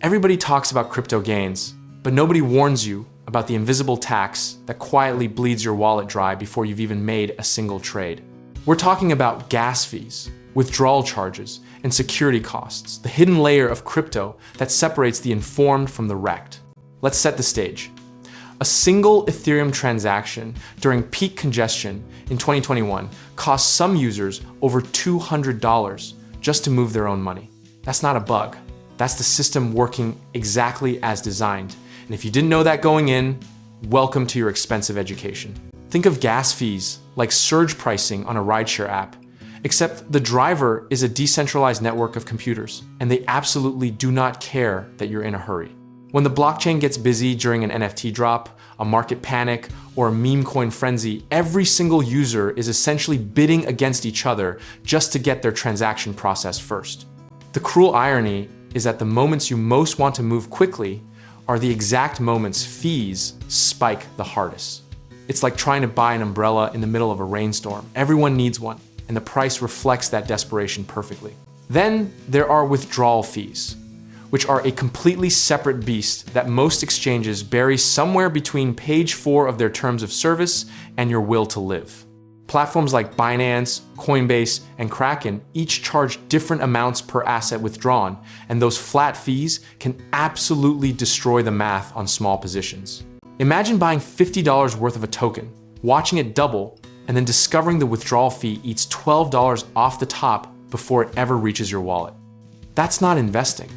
Everybody talks about crypto gains, but nobody warns you about the invisible tax that quietly bleeds your wallet dry before you've even made a single trade. We're talking about gas fees, withdrawal charges, and security costs, the hidden layer of crypto that separates the informed from the wrecked. Let's set the stage. A single Ethereum transaction during peak congestion in 2021 cost some users over $200 just to move their own money. That's not a bug. That's the system working exactly as designed. And if you didn't know that going in, welcome to your expensive education. Think of gas fees like surge pricing on a rideshare app, except the driver is a decentralized network of computers, and they absolutely do not care that you're in a hurry. When the blockchain gets busy during an NFT drop, a market panic, or a meme coin frenzy, every single user is essentially bidding against each other just to get their transaction processed first. The cruel irony is that the moments you most want to move quickly are the exact moments fees spike the hardest. It's like trying to buy an umbrella in the middle of a rainstorm. Everyone needs one, and the price reflects that desperation perfectly. Then there are withdrawal fees, which are a completely separate beast that most exchanges bury somewhere between page 4 of their terms of service and your will to live. Platforms like Binance, Coinbase, and Kraken each charge different amounts per asset withdrawn, and those flat fees can absolutely destroy the math on small positions. Imagine buying $50 worth of a token, watching it double, and then discovering the withdrawal fee eats $12 off the top before it ever reaches your wallet. That's not investing.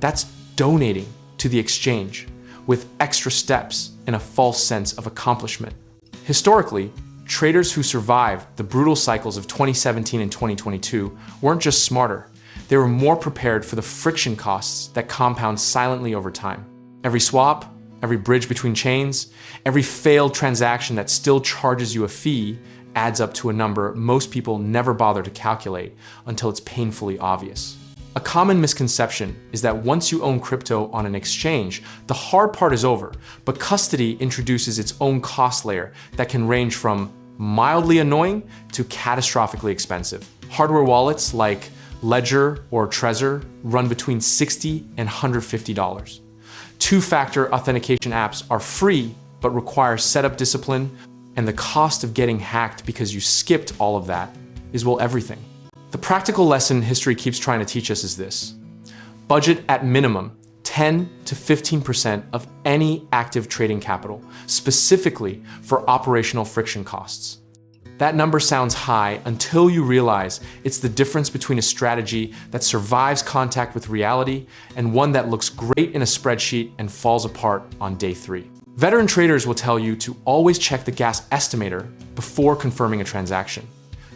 That's donating to the exchange with extra steps and a false sense of accomplishment. Historically, traders who survived the brutal cycles of 2017 and 2022 weren't just smarter, they were more prepared for the friction costs that compound silently over time. Every swap, every bridge between chains, every failed transaction that still charges you a fee adds up to a number most people never bother to calculate until it's painfully obvious. A common misconception is that once you own crypto on an exchange, the hard part is over, but custody introduces its own cost layer that can range from mildly annoying to catastrophically expensive. Hardware wallets like Ledger or Trezor run between $60 and $150. Two-factor authentication apps are free but require setup discipline, and the cost of getting hacked because you skipped all of that is, well, everything. The practical lesson history keeps trying to teach us is this: budget at minimum 10 to 15% of any active trading capital, specifically for operational friction costs. That number sounds high until you realize it's the difference between a strategy that survives contact with reality and one that looks great in a spreadsheet and falls apart on day 3. Veteran traders will tell you to always check the gas estimator before confirming a transaction.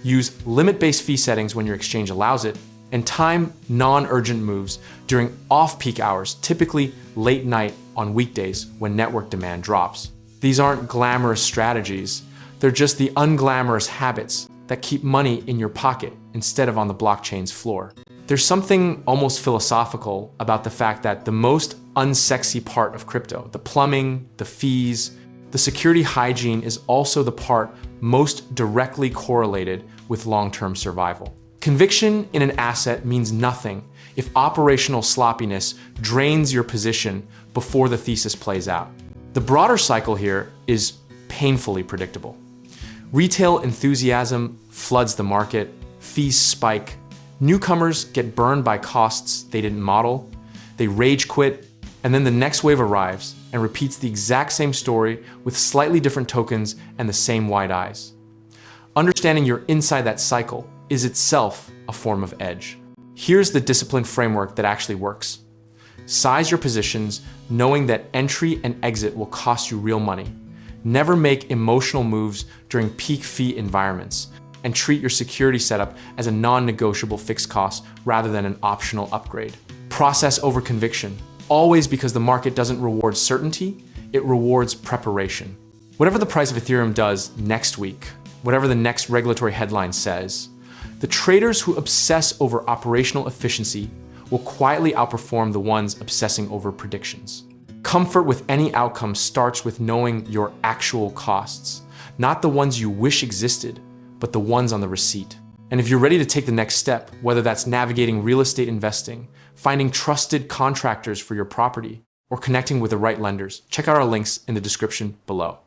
Use limit-based fee settings when your exchange allows it, and time non-urgent moves during off-peak hours, typically late night on weekdays when network demand drops. These aren't glamorous strategies, they're just the unglamorous habits that keep money in your pocket instead of on the blockchain's floor. There's something almost philosophical about the fact that the most unsexy part of crypto, the plumbing, the fees, the security hygiene, is also the part most directly correlated with long-term survival. Conviction in an asset means nothing if operational sloppiness drains your position before the thesis plays out. The broader cycle here is painfully predictable. Retail enthusiasm floods the market, fees spike, newcomers get burned by costs they didn't model, they rage quit, and then the next wave arrives and repeats the exact same story with slightly different tokens and the same wide eyes. Understanding you're inside that cycle is itself a form of edge. Here's the disciplined framework that actually works. Size your positions knowing that entry and exit will cost you real money. Never make emotional moves during peak fee environments, and treat your security setup as a non-negotiable fixed cost rather than an optional upgrade. Process over conviction, always, because the market doesn't reward certainty, it rewards preparation. Whatever the price of Ethereum does next week, whatever the next regulatory headline says, the traders who obsess over operational efficiency will quietly outperform the ones obsessing over predictions. Comfort with any outcome starts with knowing your actual costs, not the ones you wish existed, but the ones on the receipt. And if you're ready to take the next step, whether that's navigating real estate investing, finding trusted contractors for your property, or connecting with the right lenders, check out our links in the description below.